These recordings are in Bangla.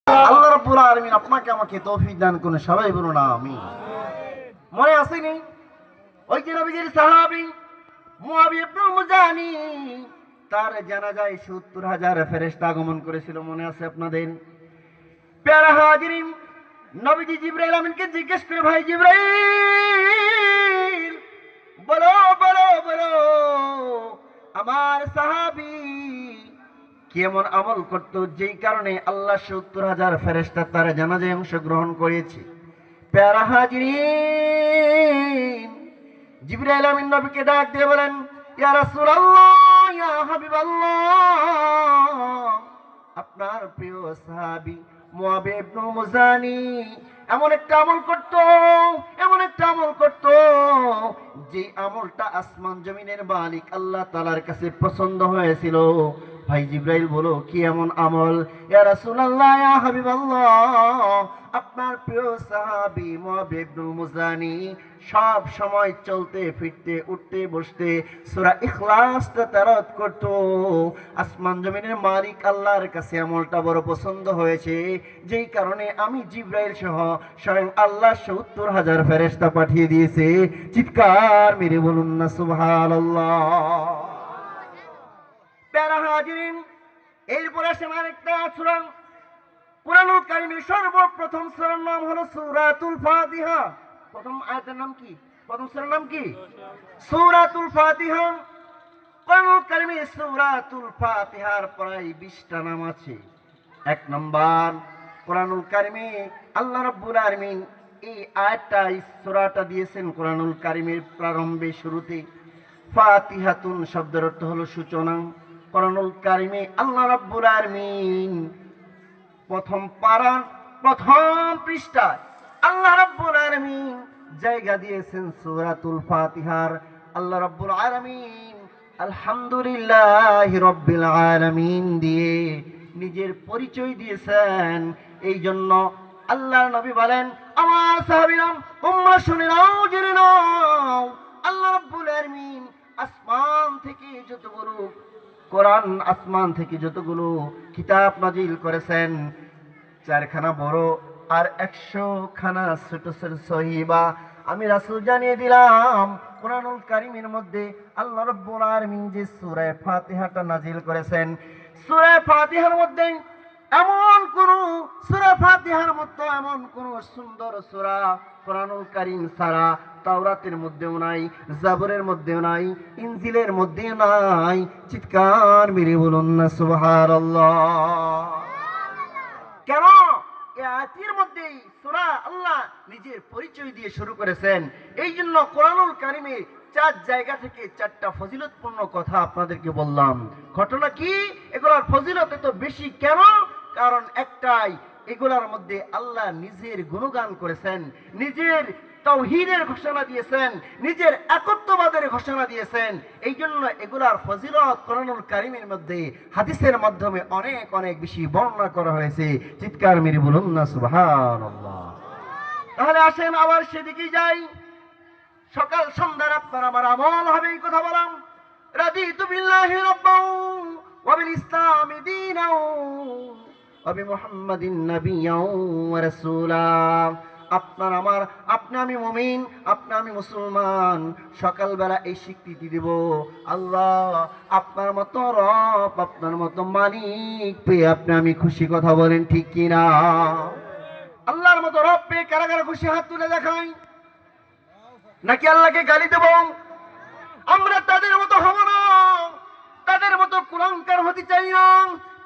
আল্লাহ রাব্বুল আলামিন আপনাকে আমাকে তৌফিক দান করুন, সবাই বলুন আমিন। মনে আসেনি ওই যে নবীজির সাহাবী মুআবিয়া ইবনে মুজানি, তার জানাজায় ৭০,০০০ ফেরেশতা আগমন করেছিল, মনে আছে আপনাদের? প্যারা হাজিরিন, নবীজি জিবরাইল আমিনকে জিজ্ঞেস করে, ভাই জিবরাইল, বলো বলো বলো আমার সাহাবী কেমন আমল করত যেই কারণে আল্লাহ ৭০,০০০ ফেরেশতা তার জানাজায় অংশগ্রহণ করেছে। প্যারা হাজিরিন, জিবরাইল আমিন নবীকে ডাক দিয়ে বলেন, ইয়া রাসূলুল্লাহ, ইয়া হাবিবাল্লাহ, আপনার প্রিয় সাহাবী মুআবিয়া ইবনে মুজানি এমন একটা আমল করত, এমন একটা আমল করত যে আমলটা আসমান জমিনের মালিক আল্লাহ তাআলার কাছে পছন্দ হয়েছিল। ভাই জিবরাইল বলো কি এমন আমল? ইয়া রাসূলুল্লাহ, ইয়া হাবিবাল্লাহ, আপনার প্রিয় সাহাবী মুআবিয়া ইবনে মুজানি সব সময় চলতে ফিরতে উঠতে বসতে সূরা ইখলাসটা তেলাওয়াত করত। আসমান জমিনের মালিক আল্লাহর কাছে আমলটা বড় পছন্দ হয়েছে, যেই কারণে আমি জিবরাইল সহ স্বয়ং আল্লাহ ৭০,০০০ ফেরেশতা পাঠিয়ে দিয়েছে। চিৎকার মেরে বলুন না সুবহানাল্লাহ। প্যারা হাজিরিন, এরপরে আসেন আরেকটা সূরা, কুরআনুল কারীমের সর্বপ্রথম সূরার নাম হলো সূরাতুল ফাতিহা। প্রথম আয়াতের নাম কি? প্রথম সূরার নাম কি? সূরাতুল ফাতিহা। কুরআনুল কারীমে সূরাতুল ফাতিহার প্রায় 20টা নাম আছে। এক নাম্বার, কুরআনুল কারীমে আল্লাহ রাব্বুল আলামিন এই আয়াতটা, এই সূরাটা দিয়েছেন কুরআনুল কারীমের প্রারম্ভে শুরুতে। ফাতিহাতুন শব্দের অর্থ হলো সূচনা। কুরআনুল কারীমে আল্লাহ রাব্বুল আলামিন প্রথম পারা প্রথম পৃষ্ঠায় আল্লাহ রাব্বুল আলামিন জায়গা দিয়েছেন সূরাতুল ফাতিহার। আল্লাহ রাব্বুল আলামিন আলহামদুলিল্লাহি রাব্বিল আলামিন দিয়ে নিজের পরিচয় দিয়েছেন। এই জন্য আল্লাহর নবী বলেন, আমার সাহাবীরা তোমরা শুনে নাও, জেনে নাও, আল্লাহ রাব্বুল আলামিন আসমান থেকে যতগুলো কোরআন, আসমান থেকে যতগুলো কিতাব নাজিল করেছেন, 4খানা বড় আর 100খানা ছোট ছোট সহিবা আমি রাসূল জানিয়ে দিলাম। কুরআনুল কারীমের মধ্যে আল্লাহ রাব্বুল আলামিন যে সূরা ফাতিহাটা নাজিল করেছেন, সূরা ফাতিহার মধ্যে এমন কোন সূরা ফাতিহার মতো এমন কোন সুন্দর সূরা কুরআনুল কারীম ছাড়া তাওরাতের মধ্যেও নাই, জাবরের মধ্যেও নাই, ইনজিলের মধ্যেও নাই। চিৎকার মেরে বলুন না সুবহানাল্লাহ। কেন? এই আয়াতের মধ্যেই সূরা আল্লাহ নিজের পরিচয় দিয়ে শুরু করেছেন। এই জন্য কুরআনুল কারীমে 4 জায়গা থেকে 4টা ফজিলতপূর্ণ কথা আপনাদেরকে বললাম। ঘটনা কি? এগুলোর ফজিলত এত বেশি কেন? কারণ একটাই, এগুলোর মধ্যে আল্লাহ নিজের গুণগান করেছেন, নিজের তাওহীদের ঘোষণা দিয়েছেন, নিজের একত্ববাদের ঘোষণা দিয়েছেন। এই জন্য এগুলার ফজিলত কুরআনুল কারীমের মধ্যে হাদিসের মাধ্যমে অনেক অনেক বেশি বর্ণনা করা হয়েছে। চিৎকার মেরে বলুন না সুবহানাল্লাহ। তাহলে আসেন আবার সেদিকে যাই। সকাল সন্ধ্যার আপনার আমার আমল হবে এই কথা বলাম, রাদিতু বিল্লাহি রাব্বান ওয়া বিল ইসলামি দীনাও ওয়া বিমুহাম্মাদিন নাবিয়্যাও ওয়া রাসূলা। আপনার আমার, আপনি আমি মুমিন, আপনি আমি মুসলমান, সকালবেলা এই স্বীকৃতি দেব, আল্লাহ আপনার মতো রব, আপনার মতো মালিক পেয়ে আপনি আমি খুশি। কথা বলেন ঠিক কিনা? আল্লাহর মতো রব পেয়ে কারা কারা খুশি? হাত তুলে দেখাই। নাকি আল্লাহকে গালি দেব? আমরা তাদের মতো হব না, তাদের মতো কুলাঙ্কার হতে চাই না,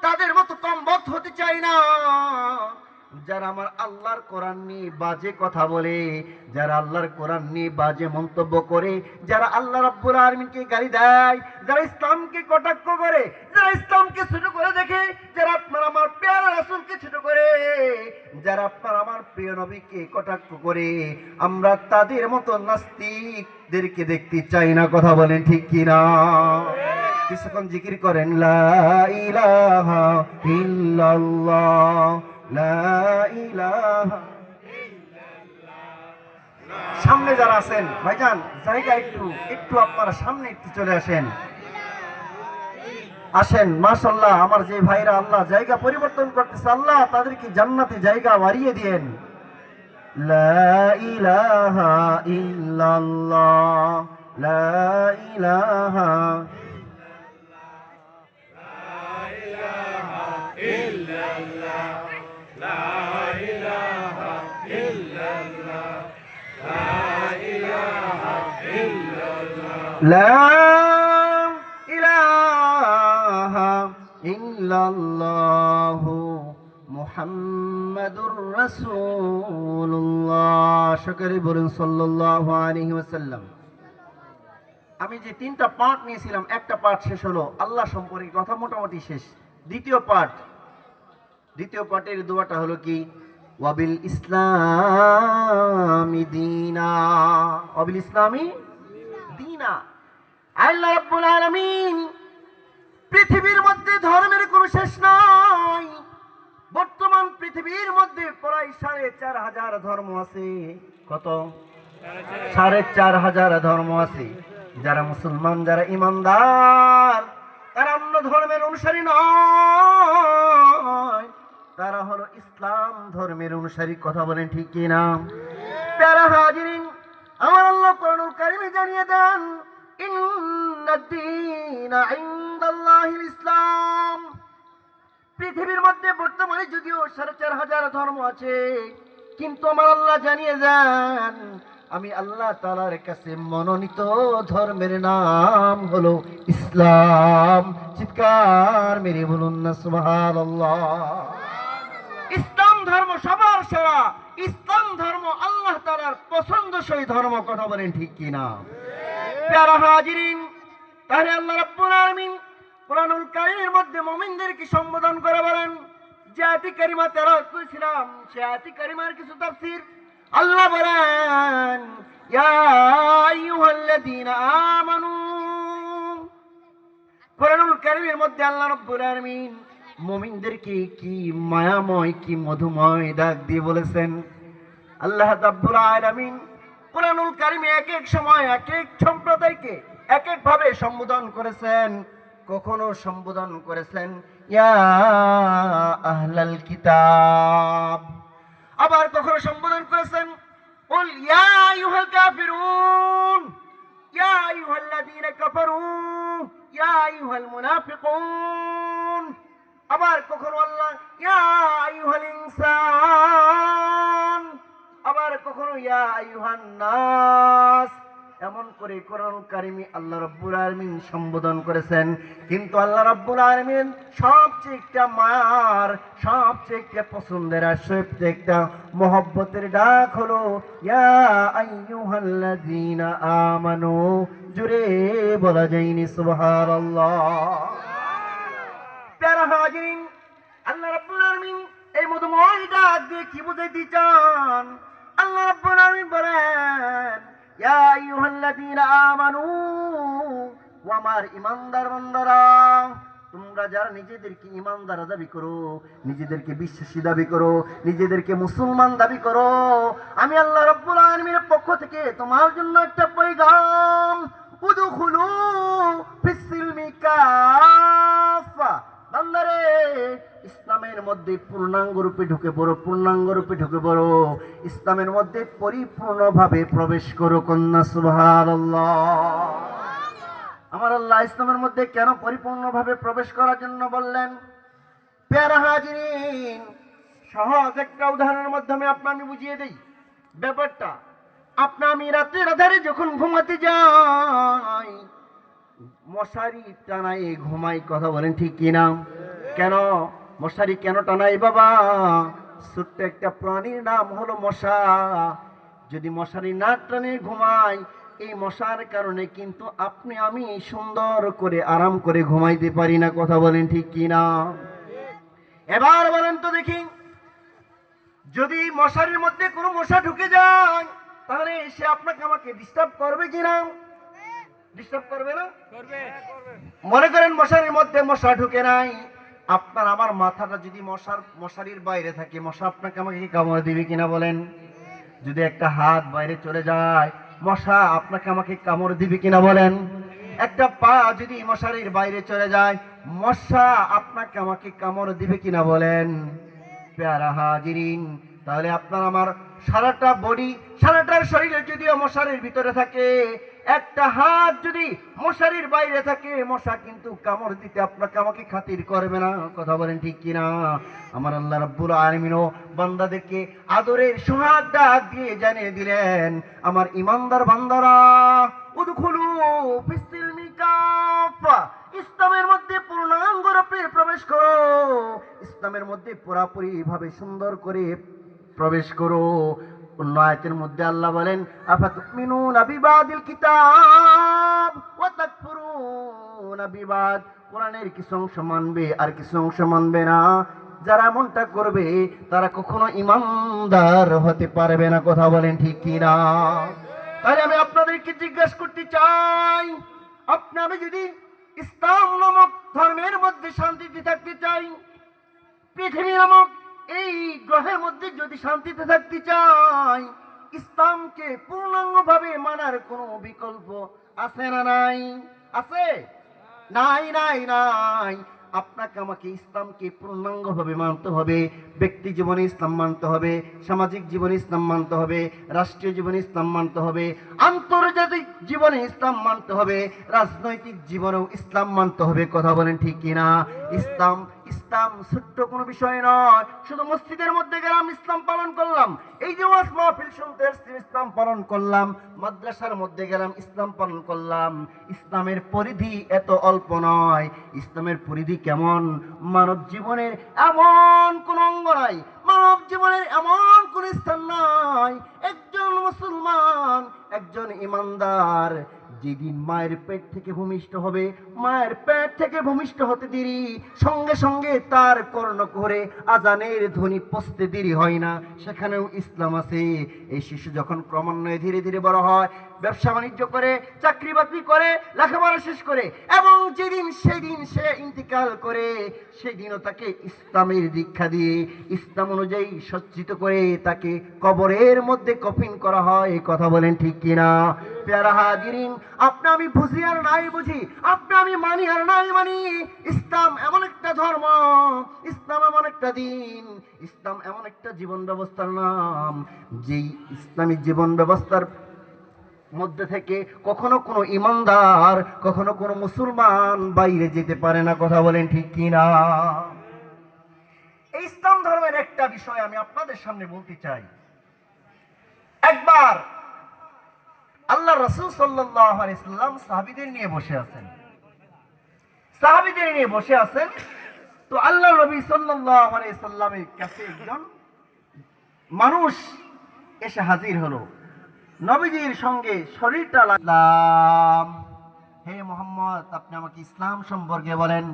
তাদের মতো কমবক্ত হতে চাই না, যারা আমার আল্লাহর কোরআন নিয়ে বাজে কথা বলে, যারা আল্লাহর কোরআন নিয়ে বাজে মন্তব্য করে, যারা আল্লাহ রাব্বুল আলামিনকে গালি দেয়, যারা ইসলামকে কটাক্ষ করে, যারা ইসলামকে ছোট করে দেখে, যারা আপনার আমার প্রিয় রাসূলকে ছোট করে, যারা আপনার আমার প্রিয় নবীকে কটাক্ষ করে, আমরা তাদের মতো নাস্তিকদেরকে দেখতে চাই না। কথা বলেন ঠিক কিনা? কিছুক্ষণ জিকির করেন, লা ইলাহা ইল্লাল্লাহ, লা ইলাহা ইল্লাল্লাহ। সামনে যারা আছেন ভাইজান, জায়গা একটু একটু আপনারা সামনে একটু চলে আসেন। আসেন, মাশাআল্লাহ, আমার যে ভাইরা আল্লাহ জায়গা পরিবর্তন করতেছে, আল্লাহ তাদেরকে জান্নাতে জায়গা বাড়িয়ে দিয়েন। লা ইলাহা ইল্লাল্লাহ, লা ইলাহা লা ইলাহা ইল্লাল্লাহু মুহাম্মাদুর রাসূলুল্লাহ। সকলে বলুন সাল্লাল্লাহু আলাইহি ওয়াসাল্লাম। আমি যে তিনটা পার্ট নিয়েছিলাম, একটা পার্ট শেষ হলো, আল্লাহ সম্পর্কে কথা মোটামুটি শেষ। দ্বিতীয় পার্টের দোয়াটা হলো কি, ওয়াবিল ইসলামি দীনা, ওয়াবিল ইসলামি দীনা। আল্লাহ রাব্বুল আলামিন, পৃথিবীর মধ্যে ধর্মের কোনো শেষ নাই। বর্তমান পৃথিবীর মধ্যে প্রায় ৪,৫০০ ধর্ম আছে। কত? ৪,৫০০ ধর্ম আছে। যারা মুসলমান, যারা ইমানদার, তারা অন্য ধর্মের অনুসারী নয়, তারা হলো ইসলাম ধর্মের অনুসারী। কথা বলেন ঠিক কিনা? প্যারা হাজিরিন, আমার আল্লাহ কোরআনুল কারীমে জানিয়ে দেন, ইন্নাদ-দীনা ইনদাল্লাহিল ইসলাম। পৃথিবীর মধ্যে বর্তমানে যদিও ৪,৫০০ ধর্ম আছে, কিন্তু আমার আল্লাহ জানিয়ে দেন, আমি আল্লাহ তাআলার কাছে মনোনীত ধর্মের নাম হলো ইসলাম। চিৎকার মেরে বলুন না সুবহানাল্লাহ। ইসলাম ধর্ম সবার সেরা, ইসলাম ধর্ম আল্লাহ তাআলার পছন্দসই ধর্ম। কথা বলেন ঠিক কিনা? প্যারা হাজিরিন, তাহলে আল্লাহ রাব্বুল আলামিন কুরআনুল কারীমের মধ্যে মুমিনদেরকে সম্বোধন করে বলেন, যে আয়াত কারিমা তেলাওয়াত করেছিলাম, সেই আয়াত কারিমার কিছু তাফসীর। আল্লাহ বলেন, ইয়া আইয়ুহাল্লাযীনা আমানু। কুরআনুল কারীমের মধ্যে আল্লাহ রাব্বুল আলামিন মুমিনদেরকে কি মায়াময়, কি মধুময় ডাক দিয়ে বলেছেন। আল্লাহ রাব্বুল আলামিন কুরআনুল কারীমে এক এক সময় এক এক সম্প্রদায়কে এক এক ভাবে সম্বোধন করেছেন। কখনো সম্বোধন করেছেন ইয়া আহলাল কিতাব, আবার কখনো সম্বোধন করেছেন কুল ইয়া আইয়ুহাল কাফিরুন, ইয়া আইয়ুহাল্লাযীনা কাফারু, ইয়া আইয়ুহাল মুনাফিকুন। আবার কখনো আল্লাহ ইয়া আইয়ুহাল ইনসান, আবার কখনো ইয়া আইয়ুহান নাস। এমন করে কোরআনুল কারীমে আল্লাহ রাব্বুল আলামিন সম্বোধন করেছেন। কিন্তু আল্লাহ রাব্বুল আলামিন সবচেয়ে একটা মায়ার, সবচেয়ে একটা পছন্দের আর সবচেয়ে একটা মহব্বতের ডাক হলো ইয়া আইয়ুহাল্লাযীনা আমানু। জোরে বলা যায়নি সুবহানাল্লাহ। প্যারা হাজিরিন, আল্লাহ রাব্বুল আলামিন এই মধুময় ডাক দিয়ে কি বুঝাইতে চান? আল্লাহ রাব্বুল আলামিন বলেন, ইয়া আইয়ুহাল্লাযীনা আমানু, ও আমার ঈমানদার বান্দারা, তোমরা যারা নিজেদেরকে ঈমানদার দাবি করো, নিজেদেরকে বিশ্বাসী দাবি করো, নিজেদেরকে মুসলমান দাবি করো, আমি আল্লাহ রাব্বুল আলামিনের পক্ষ থেকে তোমার জন্য একটা পয়গাম, উদখুলু ফিস-সিলমি কাফা। বান্দারে, ইসলামের মধ্যে পূর্ণাঙ্গ রূপে ঢুকে পড়ো, পূর্ণাঙ্গ রূপে ঢুকে পড়ো, ইসলামের মধ্যে পরিপূর্ণভাবে প্রবেশ করো। কন্যা সুবহানাল্লাহ। আমার আল্লাহ ইসলামের মধ্যে কেন পরিপূর্ণভাবে প্রবেশ করার জন্য বললেন? প্যারা হাজিরিন, সহজ একটা উদাহরণের মাধ্যমে আমি বুঝিয়ে দেই ব্যাপারটা। আমি রাতের আধারে যখন ঘুমাতে যাই, মশারি টানাই ঘুমাই। কথা বলেন ঠিক কিনা? কেন মশারি কেন টানাই বাবা? ছোট্ট একটা প্রাণীর নাম হলো মশা। যদি মশারি না টানে ঘুমাই, এই মশার কারণে কিন্তু আমি সুন্দর করে আরাম করে ঘুমাইতে পারি না। কথা বলেন ঠিক কিনা? এবার বলেন তো দেখি, যদি মশারির মধ্যে কোনো মশা ঢুকে যায়, তাহলে সে আপনাকে আমাকে ডিস্টার্ব করবে কিনা? ডিস্টার্ব করবে না? মনে করেন মশারির মধ্যে মশা ঢুকে নাই, আপনার আমার মাথাটা যদি মশারির বাইরে থাকে, মশা আপনাকে আমাকে কামড় দিবে কিনা বলেন? যদি একটা হাত বাইরে চলে যায়, মশা আপনাকে আমাকে কামড় দিবে কিনা বলেন? একটা পা যদি মশারির বাইরে চলে যায়, মশা আপনাকে আমাকে কামড় দিবে কিনা বলেন? প্যারা হাজিরিন, তাহলে আপনার আমার সারাটা বডি, সারাটার শরীরে যদিও মশারির ভিতরে থাকে, একটা হাত যদি মশারির বাইরে থাকে, মশা কিন্তু কামড় দিতে আপনাকে আমাকে খাতির করবে না। কথা বলেন ঠিক কিনা? আমার আল্লাহ রাব্বুল আলামিনও বান্দাদেরকে আদরের সোহাগ ডাক দিয়ে জানিয়ে দিলেন, আমার ইমানদার বান্দারা, উদখুলু ফিস-সিলমি কাফা, ইসলামের মধ্যে পূর্ণাঙ্গ রূপে প্রবেশ করো, ইসলামের মধ্যে পুরাপুরি ভাবে সুন্দর করে প্রবেশ করো। অন্য আয়াতের মধ্যে আল্লাহ বলেন, আফাতুমিনুনা বিবাদিল কিতাব ওয়া তাকফুরুনা বিবাদ, কোরআনের কিছু অংশ মানবে আর কিছু অংশ মানবে না। যারা এমনটা করবে তারা কখনো ইমানদার হতে পারবে না। কথা বলেন ঠিক কিনা? তাহলে আমি আপনাদেরকে জিজ্ঞাসা করতে চাই, আমি যদি ইসলাম নামক ধর্মের মধ্যে শান্তিতে থাকতে চাই, পৃথিবী নামক এই গ্রহের মধ্যে যদি শান্তিতে থাকতে চাই, ইসলামকে পূর্ণাঙ্গভাবে মানার কোনো বিকল্প আছে না নাই? আছে? নাই নাই নাই। আপনাকে আমাকে ইসলামকে পূর্ণাঙ্গভাবে মানতে হবে। ব্যক্তি জীবনে ইসলাম মানতে হবে, সামাজিক জীবনে ইসলাম মানতে হবে, রাষ্ট্রীয় জীবনে ইসলাম মানতে হবে, আন্তর্জাতিক জীবনে ইসলাম মানতে হবে, রাজনৈতিক জীবনেও ইসলাম মানতে হবে। কথা বলেন ঠিক কিনা? ইসলাম ইসলাম ছোট্ট কোনো বিষয় নয়। শুধু মসজিদের মধ্যে গেলাম ইসলাম পালন করলাম, এই যে ওয়াজ মাহফিল শুনতে এসেছি ইসলাম পালন করলাম, মাদ্রাসার মধ্যে গেলাম ইসলাম পালন করলাম। ইসলামের পরিধি এত অল্প নয়। ইসলামের পরিধি কেমন? মানব জীবনের এমন কোন অঙ্গ নাই, মানব জীবনের এমন কোন স্থান নাই, একজন মুসলমান, একজন ইমানদার যেদিন মায়ের পেট থেকে ভূমিষ্ঠ হবে, মায়ের পেট থেকে ভূমিষ্ঠ হতে দেরি, সঙ্গে সঙ্গে তার কর্ণকুহরে আজানের ধ্বনি পৌঁছতে দেরি হয় না, সেখানেও ইসলাম আছে। এই শিশু যখন ক্রমান্বয়ে ধীরে ধীরে বড় হয়, ব্যবসা বাণিজ্য করে, চাকরি বাকরি করে, লেখাপড়া শেষ করে, এবং যেদিন সেদিন সে ইন্তিকাল করে, সেদিনও তাকে ইসলামের দীক্ষা দিয়ে ইসলাম অনুযায়ী সজ্জিত করে তাকে কবরের মধ্যে কফিন করা হয়। কথা বলেন ঠিক কিনা? প্যারা হাজিরিন, আপনি আমি বুঝি আর নাই বুঝি, আপনি আমি মানি আর নাই মানি, ইসলাম এমন একটা ধর্ম, ইসলাম এমন একটা দিন, ইসলাম এমন একটা জীবন ব্যবস্থার নাম, যেই ইসলামী জীবন ব্যবস্থার মধ্যে থেকে কখনো কোনো ইমানদার, কখনো কোনো মুসলমান বাইরে যেতে পারে না। কথা বলেন ঠিক কিনা? এই ইসলাম ধর্মের একটা বিষয় আমি আপনাদের সামনে বলতে চাই। একবার আল্লাহ রাসূল সাল্লাল্লাহু আলাইহি ওয়াসাল্লাম সাহাবীদের নিয়ে বসে আছেন, তো আল্লাহ নবী সাল্লাল্লাহু আলাইহি ওয়াসাল্লামের কাছে একজন মানুষ এসে হাজির হলো। নবীজির সঙ্গে শরীরটা লাগলাম, হে মুহাম্মদ, আপনি আমাকে ইসলাম সম্পর্কে বলেন।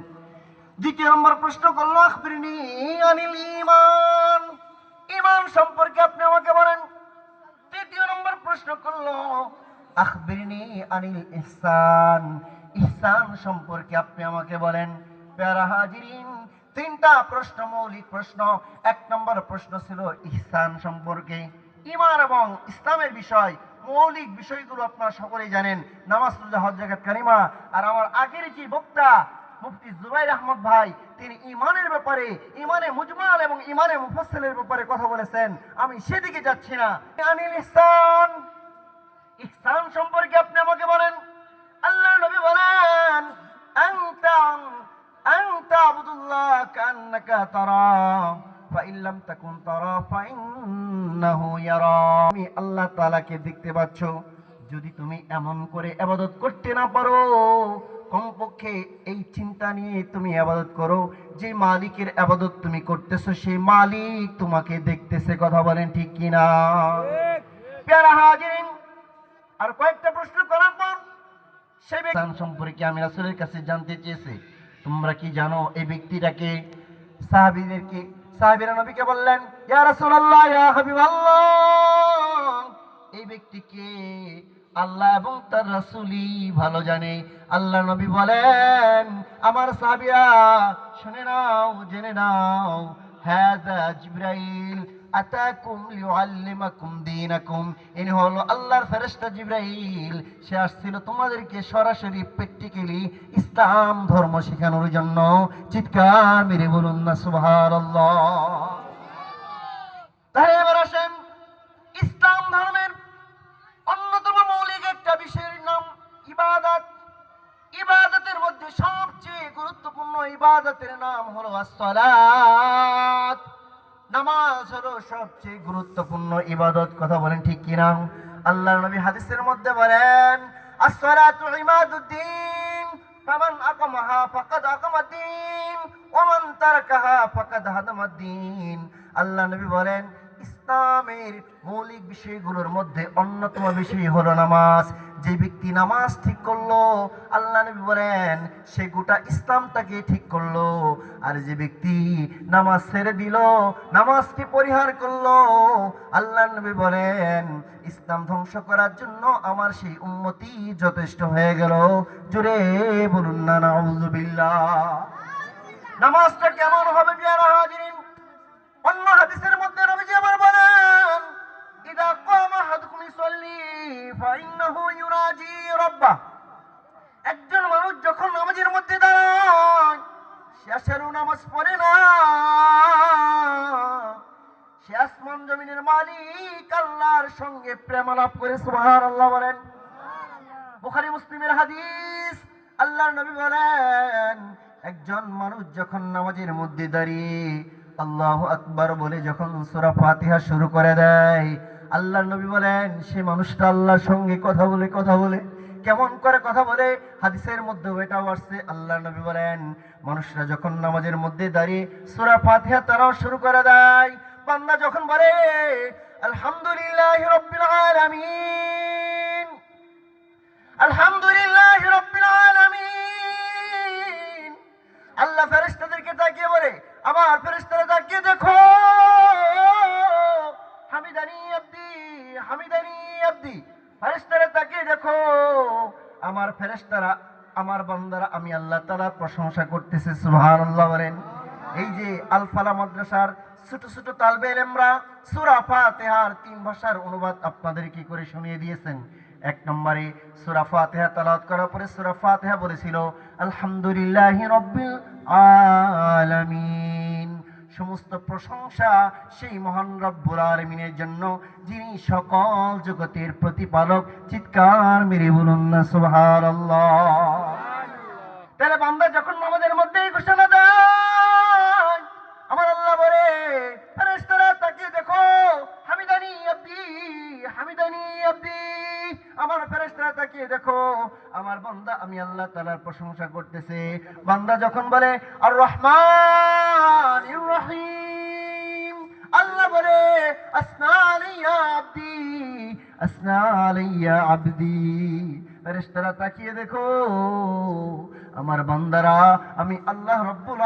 দ্বিতীয় নম্বর প্রশ্ন করলো, আখবিরনি আনিল ঈমান, ঈমান সম্পর্কে আপনি আমাকে বলেন। তৃতীয় নম্বর প্রশ্ন করলো, আখবিরনি আনিল ইহসান, ইহসান সম্পর্কে আপনি আমাকে বলেন। প্যারা হাজিরিন, তিনটা প্রশ্ন মৌলিক প্রশ্ন। এক নম্বর প্রশ্ন ছিল ইহসান সম্পর্কে। ঈমান এবং ইসলামের বিষয়, মৌলিক বিষয়গুলো আপনারা সকলেই জানেন, নামাজ, রোজা, হজ, যাকাত, কালিমা। আর আমার আগের যে বক্তা মুফতি জুবাইর আহমদ ভাই, তিনি ঈমানের ব্যাপারে, ঈমানে মুজমাল এবং ঈমানে মুফাসসালের ব্যাপারে কথা বলেছেন, আমি সেদিকে যাচ্ছি না। আনিল ইহসান, ইহসান সম্পর্কে আপনি আমাকে বলেন। আল্লাহর নবী বলেন, আনতা আবুদুল্লাহ কান্নাকা তারা ফাইন লাম তাকুন তারা ফাইন্নাহু ইয়ারা, তুমি আল্লাহ তাআলাকে দেখতে পাচ্ছ, যদি তুমি এমন করে ইবাদত করতে না পারো, কমপক্ষে এই চিন্তা নিয়ে তুমি ইবাদত করো, যে মালিকের ইবাদত তুমি করতেছো সেই মালিক তোমাকে দেখতেছে। কথা বলেন ঠিক কিনা? প্যারা হাজিরিন, আর কয়েকটা প্রশ্ন করার পর সেই ব্যক্তি সম্পর্কে আমি রাসূলের কাছে জানতে চেয়েছি, তোমরা কি জানো এই ব্যক্তিটাকে? সাহাবীরা নবীকে বললেন, ইয়া রাসূলুল্লাহ, ইয়া হাবিবাল্লাহ, এই ব্যক্তিকে আল্লাহ এবং তার রাসূলই ভালো জানে। আল্লাহ নবী বলেন, আমার সাহাবীরা শুনে নাও, জেনে নাও, হাযা জিবরাইল আতাকুম লিউআল্লিমাকুম দীনাকুম। ইনি হলো আল্লাহর ফেরেশতা জিবরাইল। সে আসছিল তোমাদেরকে সরাসরি প্র্যাকটিক্যালি ইসলাম ধর্ম শেখানোর জন্য। চিৎকার মেরে বলুন না সুবহানাল্লাহ। তাহলে এবার আসেন, ইসলাম ধর্মের অন্যতম মৌলিক একটা বিষয়ের নাম ইবাদত। ইবাদতের মধ্যে সবচেয়ে গুরুত্বপূর্ণ ইবাদতের নাম হলো আসসালাত। নামাজ হলো সবচেয়ে গুরুত্বপূর্ণ ইবাদত। কথা বলেন ঠিক কিনা? আল্লাহর নবী হাদিসের মধ্যে বলেন, আসসালাতু ইমাদুদ্দিন ফামান আকামাহা ফাকাদ আকামাদ্দিন ওয়া মান তারাকাহা ফাকাদ হাদামাদ্দিন। আল্লাহ নবী বলেন, ইসলামের মৌলিক বিষয়গুলোর মধ্যে অন্যতম বিষয় হলো নামাজ। যে ব্যক্তি নামাজ ঠিক করলো, আল্লাহ নবী বলেন, সে গোটা ইসলামটাকে ঠিক করলো। আর যে ব্যক্তি নামাজ ছেড়ে দিল, নামাজকে পরিহার করলো, আল্লাহ নবী বলেন, ইসলাম ধ্বংস করার জন্য আমার সেই উম্মতি যথেষ্ট হয়ে গেল। জোরে বলুন না নাউযুবিল্লাহ। নামাজটা কেমন হবে প্রিয়রা হাজিরিন? অন্য হাদিসের মধ্যে নবীজি আবার বলেন, ইদা কামা আহাদুকুম ইউসাল্লি ফাইন্নাহু ইউনাজি রাব্বাহ। একজন মানুষ যখন নামাজের মধ্যে দাঁড়ায়, সে আসলে নামাজ পড়ে না, সে আসমান জমিনের মালিক আল্লাহর সঙ্গে প্রেমালাপ করে। সুবহানাল্লাহ বলেন। বুখারী মুসলিমের হাদিস। আল্লাহর নবী বলেন, একজন মানুষ যখন নামাজের মধ্যে দাঁড়িয়ে আল্লাহু আকবার বলে যখন সূরা ফাতিহা শুরু করে দেয়, আল্লাহর নবী বলেন, সে মানুষটা আল্লাহর সঙ্গে কথা বলে। কেমন করে কথা বলে? হাদিসের মধ্যে এটাও আসছে। আল্লাহর নবী বলেন, মানুষরা যখন নামাজের মধ্যে দাঁড়িয়ে সূরা ফাতিহা তারাও শুরু করে দেয়, বান্দা যখন বলে আলহামদুলিল্লাহি রাব্বিল আলামিন, আলহামদুলিল্লাহি রাব্বিল আলামিন, আল্লাহ ফেরেশতাদেরকে তাকিয়ে বলে, আমার ফেরেশতারা তাকিয়ে দেখো, হামিদানি আব্দি, হামিদানি আব্দি। ফেরেশতারা তাকিয়ে দেখো, আমার ফেরেশতারা, আমার বান্দারা আমি আল্লাহ তাআলার প্রশংসা করতেছে। সুবহানাল্লাহ বলেন। এই যে আল ফালা মাদ্রাসার ছোট ছোট তালবে ইলমরা সূরা ফাতিহার 3 ভাষার অনুবাদ আপনাদের কি করে শুনিয়ে দিয়েছেন। এক নম্বরে সূরা ফাতিহা তেলাওয়াত করার পরে সূরা ফাতিহা বলেছিল আলহামদুলিল্লাহি রাব্বিল আলামিন। সমস্ত প্রশংসা সেই মহান রব্বুল আলামিনের জন্য, যিনি সকল জগতের প্রতিপালক। চিৎকার মেরে বলুন না সুবহানাল্লাহ। তাহলে বান্দা যখন নামাজের মধ্যে ঘোষণা দেয়, আমার আল্লাহ বলে, ফেরেশতারা তাকিয়ে দেখো, হামিদানি আব্দি, হামিদানি আব্দি। আমার ফেরেশতারা তাকিয়ে দেখো, আমার বান্দা আমি আল্লাহ তাআলার প্রশংসা করতেছে। বান্দা যখন বলে আর রহমানির রহিম, আল্লাহ বলে আসনা আলাইয়া আব্দি, আসনা আলাইয়া আব্দি। ফেরেশতারা তাকিয়ে দেখো, আমার বান্দারা আমি আল্লাহ রাব্বুল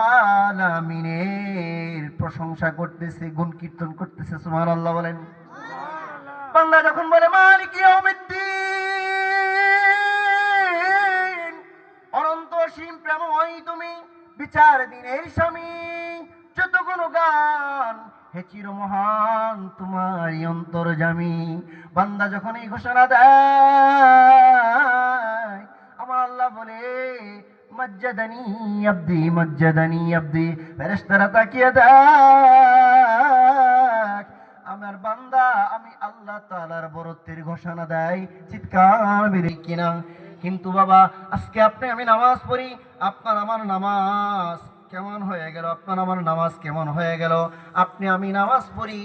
আলামিনের প্রশংসা করতেছে, গুণ কীর্তন করতেছে। সুবহানাল্লাহ বলেন। বান্দা যখন বলে মালিক ইয়াউমিদ্দিন, অনন্ত অসীম প্রেমময় তুমি, বিচার দিনের স্বামী, যত গুণগান হে চিরমহান তোমার অন্তর্যামী। বান্দা যখন এই ঘোষণা দেয়, আমার আল্লাহ বলে মজ্জাদানি আব্দি, মজ্জাদানি আব্দি। ফেরেশতারা তাকিয়ে দেখ, আমার বান্দা আমি আল্লাহ তাআলার বরত্বের ঘোষণা দেয়। চিৎকার মেরে কিনা? কিন্তু বাবা আজকে আপনি আমি নামাজ পড়ি, আপনার আমার নামাজ কেমন হয়ে গেল? আপনার আমার নামাজ কেমন হয়ে গেল? আপনি আমি নামাজ পড়ি,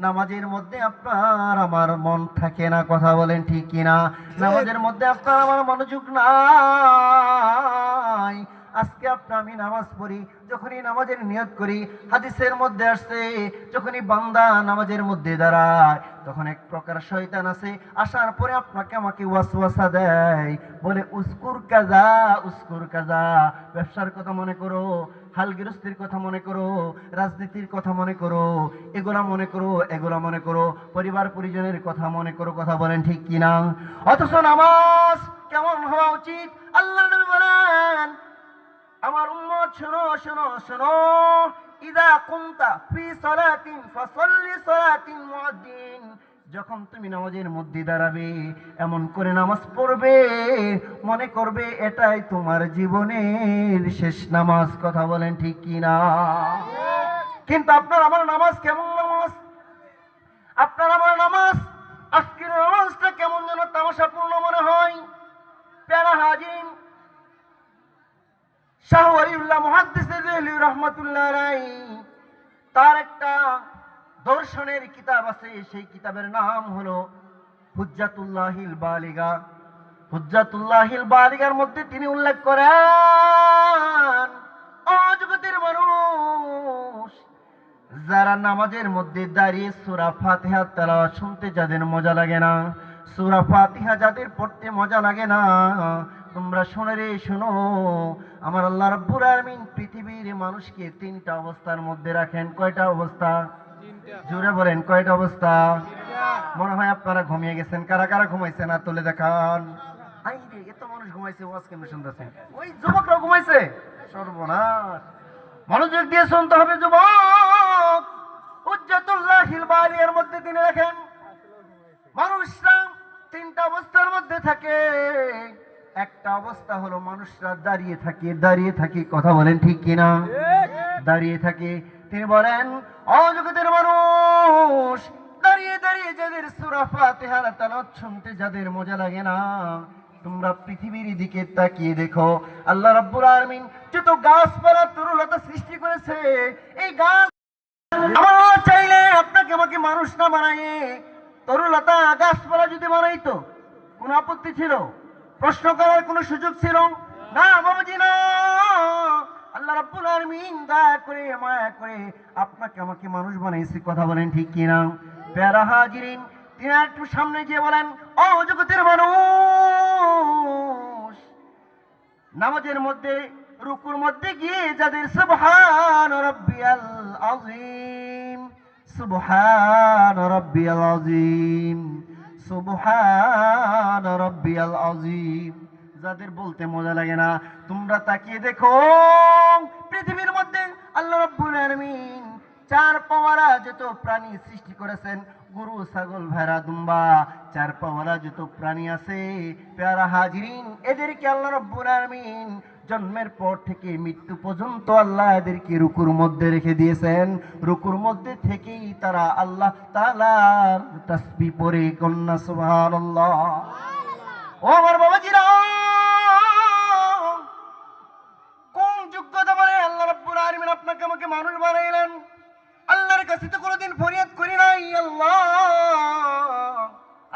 নামাজের মধ্যে আপনার আমার মন থাকে না। কথা বলেন ঠিক কিনা? নামাজের মধ্যে আপনার আমার মনোযোগ নাই। আজকে আপনি আমি নামাজ পড়ি, যখনই নামাজের নিয়ত করি, হাদিসের মধ্যে আসছে যখনই বান্দা নামাজের মধ্যে দাঁড়ায়, তখন এক প্রকার শয়তান আছে, আসার পরে আপনাকে আমাকে ওয়াসওয়াসা দেয়, বলে উস্কুর কাজা, উস্কুর কাজা। ব্যবসার কথা মনে করো, হাল গৃহস্থির কথা মনে করো, রাজনীতির কথা মনে করো, এগুলা মনে করো, এগুলা মনে করো, পরিবার পরিজনের কথা মনে করো। কথা বলেন ঠিক কিনা? অথচ নামাজ কেমন হওয়া উচিত? আল্লাহ নবী বলেন, আমার উম্মত শোনো শোনো শোনো, ইদা কুনতা ফি সালাতিন ফাসাল্লি সালাতিন মুআদ্দিন, যখন তুমি নামাজের মধ্যে দাঁড়াবে এমন করে নামাজ পড়বে মনে করবে এটাই তোমার জীবনের শেষ নামাজ। কথা বলেন ঠিক কি না? কিন্তু আপনার আমার নামাজ কেমন নামাজ? আপনার আমার নামাজ, আজকের নামাজটা কেমন যেন তামাশাপূর্ণ মনে হয়। প্যারা হাজির শাহ ওয়ালিউল্লাহ মুহাদ্দিস দেহলি রাহমাতুল্লাহ আলাইহি তার একটা দর্শনের কিতাব আছে, সেই কিতাবের নাম হলো হুজ্জাতুল্লাহিল বালিগা। হুজ্জাতুল্লাহিল বালিগার মধ্যে তিনি উল্লেখ করেন, ও জগতের মানুষ, যারা নামাজের মধ্যে দাঁড়িয়ে সূরা ফাতিহা তেলাওয়াত শুনতে যাদের মজা লাগে না, সূরা ফাতিহা যাদের পড়তে মজা লাগে না, তোমরা শুনে রে শোনো, আমার আল্লাহ রাব্বুল আলামিন পৃথিবীর মানুষকে তিনটা অবস্থার মধ্যে রাখেন। কয়টা অবস্থা? জোরে বলেন, কয়টা অবস্থা? মনে হয় আপনারা ঘুমিয়ে গেছেন। কারা কারা ঘুমাইছেন আর তুলে দেখান। আই রে, এত মানুষ ঘুমাইছে, ওয়াজ কেমন শুনতেছেন? ওই যুবকরা ঘুমাইছে। সর্বনাশ, মনোযোগ দিয়ে শুনতে হবে যুবক। হুজ্জাতুল্লাহিল বালিগার মধ্যে তিনি লেখেন, মানুষরা তিনটা অবস্থার মধ্যে থাকে। একটা অবস্থা হলো মানুষরা দাঁড়িয়ে থাকে, দাঁড়িয়ে থাকে। কথা বলেন ঠিক কিনা? দাঁড়িয়ে থাকে। তিনি বলেন, ও জগতের মানুষ, দাঁড়িয়ে দাঁড়িয়ে যাদের সূরা ফাতিহার তেলাওয়াত শুনতে যাদের মজা লাগে না, তোমরা পৃথিবীর দিকে তাকিয়ে দেখো। আল্লাহ রাব্বুল আলামিন যত গাছপালা তরুলতা সৃষ্টি করেছে, এই গাছ আমার চাইলে আপনাকে আমাকে মানুষ না বানায় তরুলতা গাছপালা যদি বানাইতো কোন আপত্তি ছিল? প্রশ্ন করার কোন সুযোগ ছিল না? বাবাজি না, আল্লাহ রাব্বুল আলামিন দয়া করে মায়া করে আপনাকে আমাকে মানুষ বানাইছে। কথা বলেন ঠিক কিনা? প্যারা হাজিরিন, তিনি একটু সামনে গিয়ে বলেন, ও জগতের মানুষ, নামাজের মধ্যে রুকুর মধ্যে গিয়ে যাদের সুবহান রাব্বিয়াল আযীম, সুবহান রাব্বিয়াল আযীম, সুবহান রাব্বিয়াল আযীম যাদের বলতে মজা লাগে না, তোমরা তাকিয়ে দেখো পৃথিবীর মধ্যে আল্লাহ রাব্বুল আলামিন চার পাওয়ারা যত প্রাণী সৃষ্টি করেছেন, গরু, ছাগল, ভেড়া, দুম্বা, চার পাওয়ারা যত প্রাণী আছে, প্যারা হাজিরিন, এদেরকে আল্লাহ রাব্বুল আলামিন জন্মের পর থেকে মৃত্যু পর্যন্ত আল্লাহ এদেরকে রুকুর মধ্যে রেখে দিয়েছেন। রুকুর মধ্যে থেকেই তারা আল্লাহ তাআলার তাসবিহ পড়ে। কন্যা সুবহানাল্লাহ। ও আমার বাবাজিরা, কোন যোগ্যতা বলে আল্লাহ রাব্বুল আলামিন আপনাকে আমাকে মানুষ বানাইলেন? আল্লাহর কাছে তো কোনোদিন ফরিয়াদ করি নাই, আল্লাহ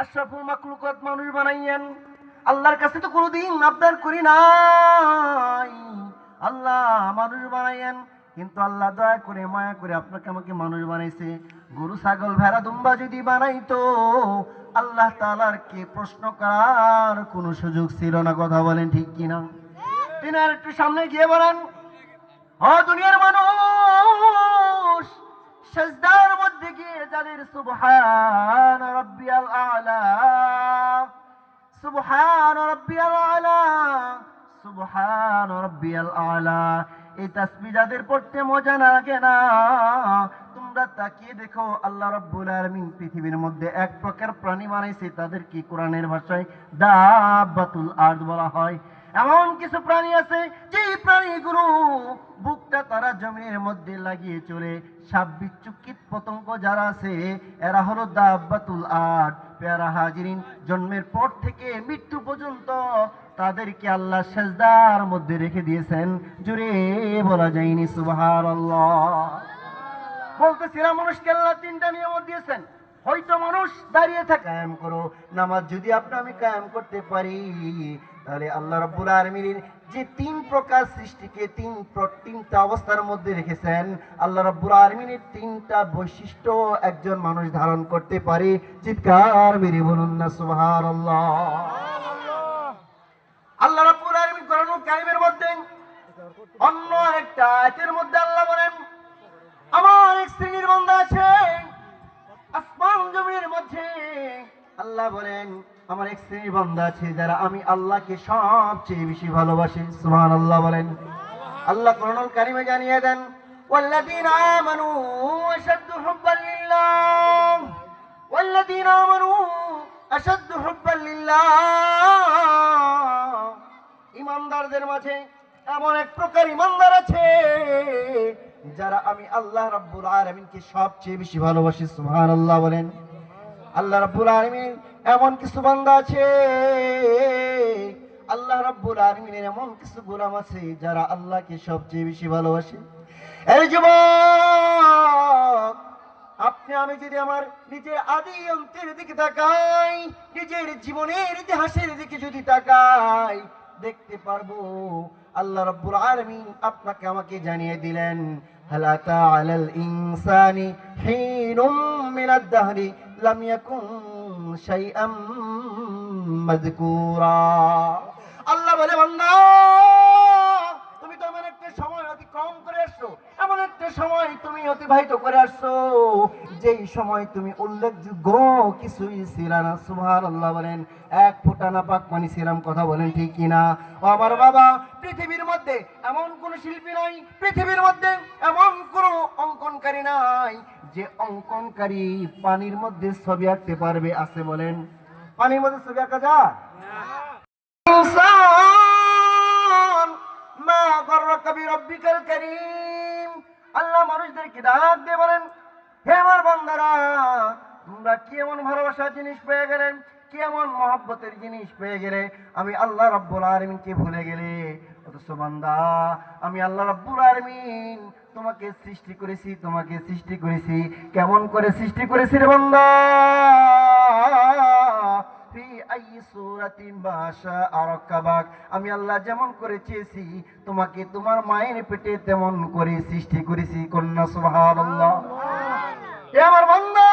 আশরাফুল মাখলুকাত মানুষ বানাইয়েন। আল্লাহর কাছে তো কোনোদিন আবদার করি নাই, আল্লাহ মানুষ বানাইয়েন। কিন্তু আল্লাহ দয়া করে মায়া করে আপনাকে আমাকে মানুষ বানাইছে। গরু, ছাগল, ভেড়া, দুম্বা যদি বানাইতো, আল্লাহ তাআলার কে প্রশ্ন করার কোনো সুযোগ ছিল না। কথা বলেন ঠিক কিনা? তিনি আর একটু সামনে গিয়ে বলেন, ও দুনিয়ার মানুষ, সিজদার মধ্যে গিয়ে যাদের সুবহান রাব্বিয়াল আ'লা, সুবহান রাব্বিয়াল আ'লা, সুবহান রাব্বিয়াল আ'লা, এই তাসবিহ যাদের পড়তে মজা লাগে না, তোমরা তাকিয়ে দেখো আল্লাহ রাব্বুল আলামিন পৃথিবীর মধ্যে এক প্রকার প্রাণী বানাইছে, তাদের কি কোরআনের ভাষায় দাব্বাতুল আরদ বলা হয়। এমন কিছু প্রাণী আছে যে প্রাণীগুলো বুকটা তারা জমিনের মধ্যে লাগিয়ে চলে। সাপ, বিচ্ছু, কীট পতঙ্গ যারা আছে, এরা হলো দাব্বাতুল আরদ। প্যারা হাজিরিন, জন্মের পর থেকে মৃত্যু পর্যন্ত তাদেরকে আল্লাহ সিজদার মধ্যে রেখে দিয়েছেন। জোরে বলা যায়নি সুবহানাল্লাহ। বলতেছিলাম মানুষকে আল্লাহ তিনটা নিয়ামত দিয়েছেন। হয়তো মানুষ দাঁড়িয়ে থাকে, কায়েম করো নামাজ যদি আমি কায়েম করতে পারি, তাহলে আল্লাহ রাব্বুল আলামিন যে তিন প্রকার সৃষ্টিকে তিনটা অবস্থার মধ্যে রেখেছেন, আল্লাহ রাব্বুল আলামিনের তিনটা বৈশিষ্ট্য একজন মানুষ ধারণ করতে পারে। চিৎকার মেরে বলুন না সুবহানাল্লাহ। আল্লাহ রাব্বুল আলামিন কোরআনুল কারীমের মধ্যে অন্য একটা আয়াতের মধ্যে আল্লাহ বলেন, আমার এক শ্রেণীর বান্দা আছে আসমান জমিনের মধ্যে, আল্লাহ বলেন আমার এক শ্রেণীর বান্দা আছে যারা আমি আল্লাহকে সবচেয়ে বেশি ভালোবাসি। সুবহানাল্লাহ বলেন। আল্লাহ কোরআনুল কারীমে জানিয়ে দেন, والذين آمنوا أشد حبا لله والذين آمنوا أشد حبا لله ইমানদারদের মাঝে এমন এক প্রকার ইমানদার আছে যারা আমি আল্লাহ রাব্বুল আলামিনকে সবচেয়ে বেশি ভালোবাসি। সুবহানাল্লাহ বলেন। আল্লাহ রাব্বুল আলামিন এমন কিছু বান্দা আছে, আল্লাহ রাব্বুল আলামিনের এমন কিছু গোলাম আছে যারা আল্লাহকে সবচেয়ে বেশি ভালোবাসে। এই যুবক, আপনি আমি যদি আমার নিজের আদি অন্তের দিকে তাকাই, নিজের জীবনের ইতিহাসের দিকে যদি তাকাই, দেখতে পারবো আল্লাহ রাব্বুল আলামিন আপনাকে আমাকে জানিয়ে দিলেন, হালাতা আলাল ইনসানি হিনুম মিনাদ দাহরি লাম ইয়াকুন শাইআম মাযকুরা। আল্লাহ বলে, বান্দা তুমি তো এমন একটা সময় অতিক্রম করে আসছো, এমন একটা সময় তুমি অতিবাহিত করে আসছো যেই সময় তুমি উল্লেখযোগ্য কিছুই ছিল না। সুবহানাল্লাহ বলেন। এক ফোঁটা না পাক পানি ছিলাম, কথা বলেন ঠিক কিনা? ও আমার বাবা, পৃথিবীর মধ্যে এমন কোন শিল্পী নাই, পৃথিবীর মধ্যে এমন কোন অঙ্কনকারী নাই যে অঙ্কনকারী পানির মধ্যে ছবি আঁকতে পারবে। আছে বলেন? পানির মধ্যে ছবি আঁকা যায়? মা গররাকা বিরাব্বিকাল কারীম। আল্লাহ মানুষদেরকে ডাক দিয়ে বলেন, হে আমার বান্দারা, তোমরা কি এমন ভালোবাসার জিনিস পেয়ে গেলেন, কি এমন মহব্বতের জিনিস পেয়ে গেলে আমি আল্লাহ রাব্বুল আলামিনকে ভুলে গেলে? অথচ বান্দা, আমি আল্লাহ রাব্বুল আলামিন তোমাকে সৃষ্টি করেছি, তোমাকে সৃষ্টি করেছি। কেমন করে সৃষ্টি করেছি রে বান্দা? ফি আইয়ি সূরাতিন মাশা আরাকাবাক। আমি আল্লাহ যেমন করে চেয়েছি তোমাকে তোমার মায়ের পেটে তেমন করে সৃষ্টি করেছি। কন্যা সুবহানাল্লাহ। এ আমার বান্দা,